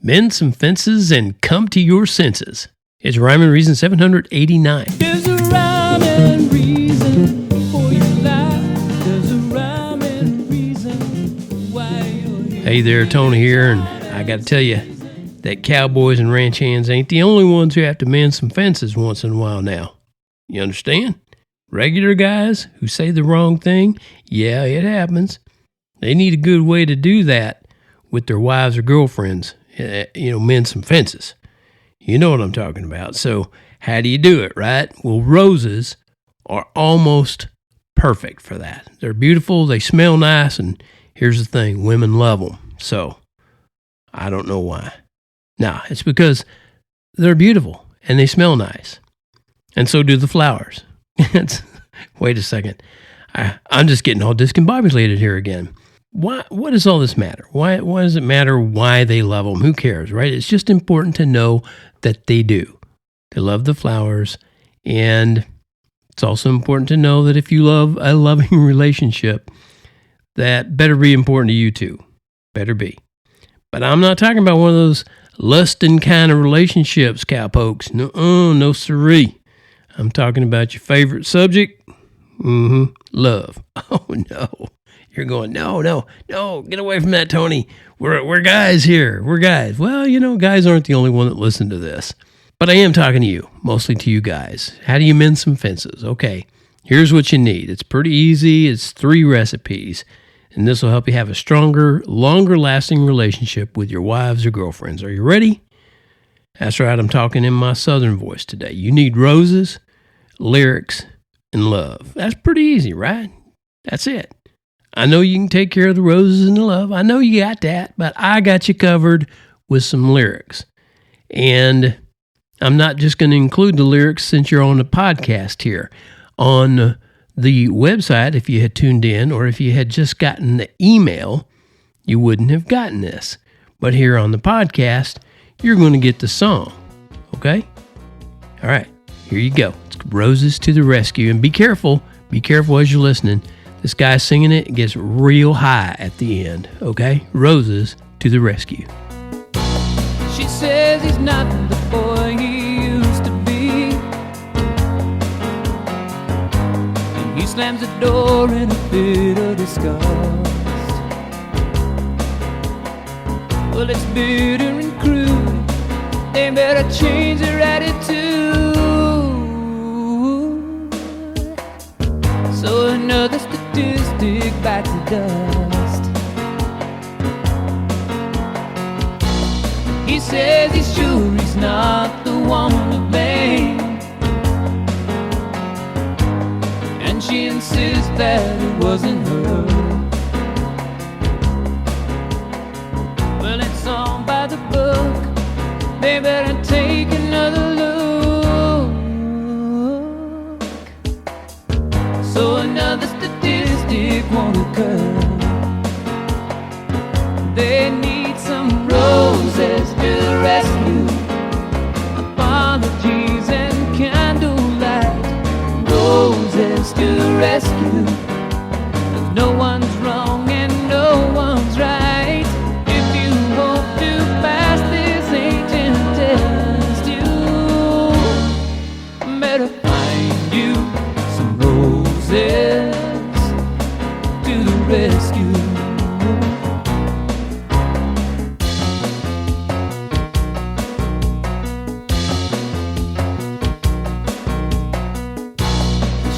Mend some fences and come to your senses. It's Rhyme and Reason 789. There's a rhyme and reason for your life. There's a rhyme and reason why you're here. Hey there, Tony here, and I got to tell you that cowboys and ranch hands ain't the only ones who have to mend some fences once in a while now. You understand? Regular guys who say the wrong thing, yeah, it happens. They need a good way to do that with their wives or girlfriends, mend some fences. You know what I'm talking about. So how do you do it, right? Well, roses are almost perfect for that. They're beautiful, they smell nice, and here's the thing, women love them. So I don't know why. Nah, it's because they're beautiful and they smell nice. And so do the flowers. Wait a second. I'm just getting all discombobulated here again. What does all this matter? Why does it matter why they love them? Who cares, right? It's just important to know that they do. They love the flowers. And it's also important to know that if you love a loving relationship, that better be important to you too. Better be. But I'm not talking about one of those lusting kind of relationships, cowpokes. No siree. I'm talking about your favorite subject. Love. Oh, no. You're going, no, get away from that, Tony. We're guys here. We're guys. Well, guys aren't the only one that listen to this. But I am talking to you, mostly to you guys. How do you mend some fences? Okay, here's what you need. It's pretty easy. It's 3 recipes. And this will help you have a stronger, longer-lasting relationship with your wives or girlfriends. Are you ready? That's right, I'm talking in my southern voice today. You need roses, lyrics, and love. That's pretty easy, right? That's it. I know you can take care of the roses and the love. I know you got that, but I got you covered with some lyrics. And I'm not just going to include the lyrics since you're on the podcast here. On the website, if you had tuned in or if you had just gotten the email, you wouldn't have gotten this. But here on the podcast, you're going to get the song. Okay? All right, here you go. It's Roses to the Rescue. And be careful as you're listening. This guy singing it gets real high at the end, okay? Roses to the rescue. She says he's not the boy he used to be, and he slams the door in a bit of disgust. Well, it's bitter and crude. They better change their attitude. So another statistic bites the dust. He says he's sure he's not the one to blame, and she insists that it wasn't her. Well, it's all by the book. They better take another look. So another statistic won't occur. They need some roses to the rescue, apologies and candlelight. Roses to the rescue. 'Cause no one's wrong and no one's right. If you hope to pass this ancient test, you better find you some roses to the rescue.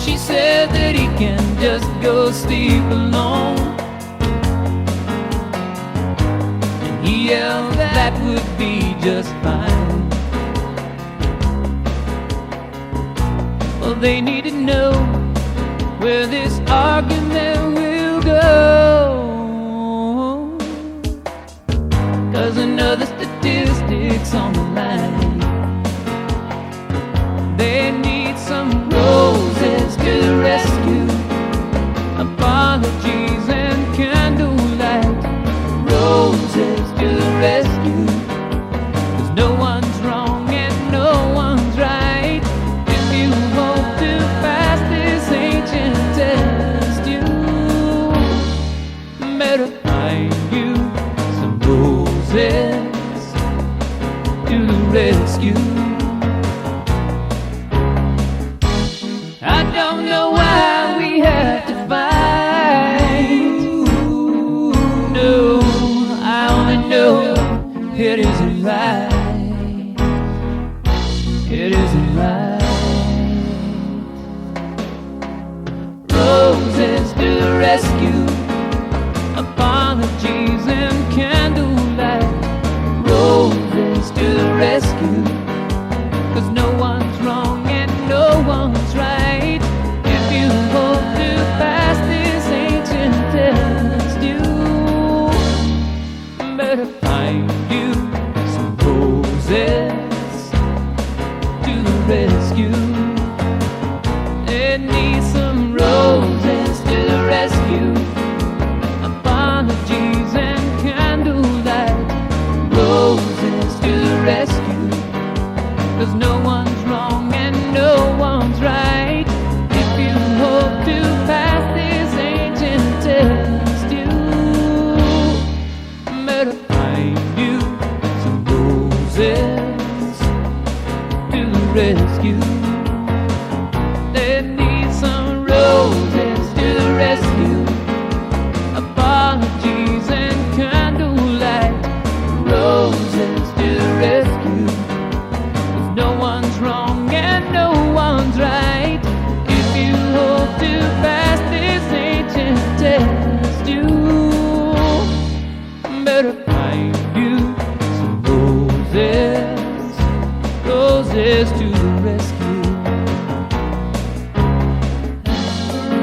She said that he can just go sleep alone, and he yelled that would be just fine. Well, they need to know where this argument will go, 'cause another statistic's on the line. They need some roses to the rescue, apologies and candlelight. Roses to the rescue, 'cause no one's wrong and no one's right. If you hope to pass this ancient test, you better find you some roses to the rescue. I don't know why we had to fight. No, I only know it isn't right. It isn't right. Roses to the rescue, apologies and candlelight. Roses to the rescue, 'cause no one's wrong and no one's right. If you hope to pass this ancient test, you better find you some roses to the rescue. They need some roses to the rescue, apologies and candlelight. Roses to the rescue, 'cause no one's wrong and no one's right. If you hope to pass this ancient test, you better find you some roses to the rescue. They need some roses to the rescue, apologies and candlelight. Roses to the rescue, 'cause no one's wrong and no one's right. If you hope to pass this ancient test, you better find you some roses, roses to the rescue.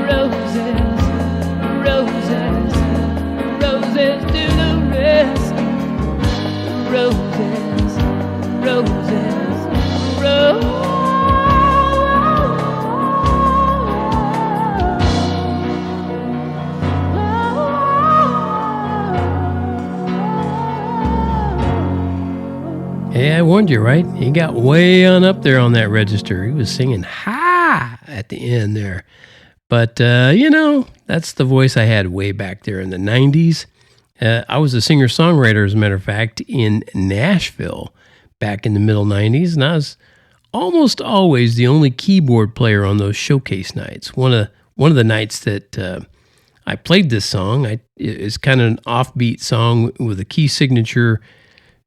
Roses, roses, roses to the rescue. Roses, roses, roses. Hey, I warned you, right? He got way on up there on that register. He was singing "ha" at the end there. But, that's the voice I had way back there in the 90s. I was a singer-songwriter, as a matter of fact, in Nashville back in the middle 90s, and I was almost always the only keyboard player on those showcase nights. One of the nights that I played this song, it's kind of an offbeat song with a key signature.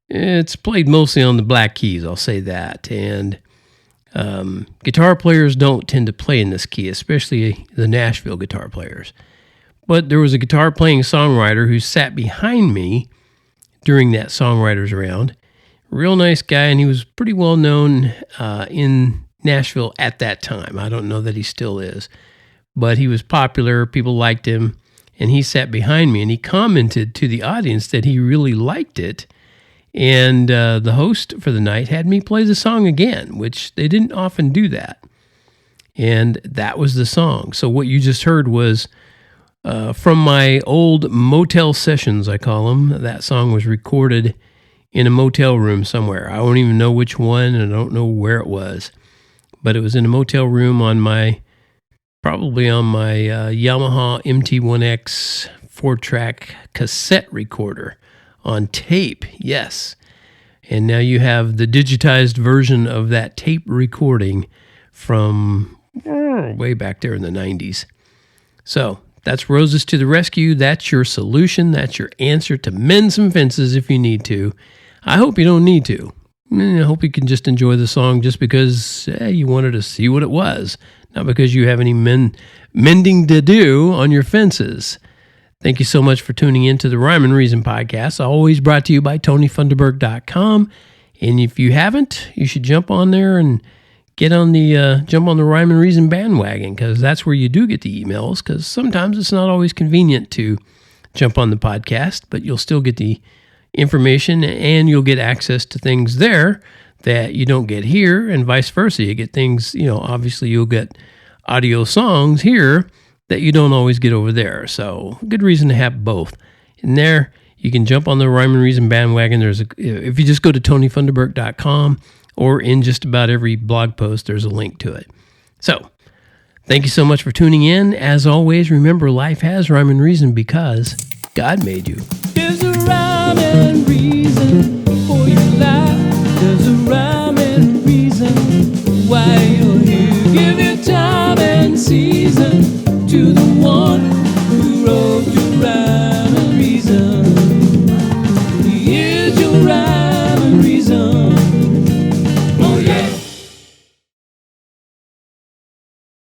It's played mostly on the black keys, I'll say that, and guitar players don't tend to play in this key, especially the Nashville guitar players. But there was a guitar playing songwriter who sat behind me during that songwriters round. Real nice guy, and he was pretty well known in Nashville at that time. I don't know that he still is, but he was popular. People liked him, and he sat behind me, and he commented to the audience that he really liked it. And the host for the night had me play the song again, which they didn't often do that. And that was the song. So what you just heard was from my old motel sessions, I call them. That song was recorded in a motel room somewhere. I don't even know which one, and I don't know where it was. But it was in a motel room probably on my Yamaha MT1X 4-track cassette recorder. On tape, yes. And now you have the digitized version of that tape recording from way back there in the 90s. So that's Roses to the Rescue. That's your solution. That's your answer to mend some fences if you need to. I hope you don't need to. I hope you can just enjoy the song just because you wanted to see what it was, not because you have any mending to do on your fences. Thank you so much for tuning in to the Rhyme and Reason podcast, always brought to you by TonyFunderburk.com. And if you haven't, you should jump on there and jump on the Rhyme and Reason bandwagon, because that's where you do get the emails, because sometimes it's not always convenient to jump on the podcast, but you'll still get the information and you'll get access to things there that you don't get here, and vice versa. You get things, obviously you'll get audio songs here that you don't always get over there. So good reason to have both. And there you can jump on the Rhyme and Reason bandwagon. If you just go to TonyFunderburk.com, or in just about every blog post, there's a link to it. So thank you so much for tuning in. As always, remember, life has rhyme and reason because God made you. There's a rhyme and reason for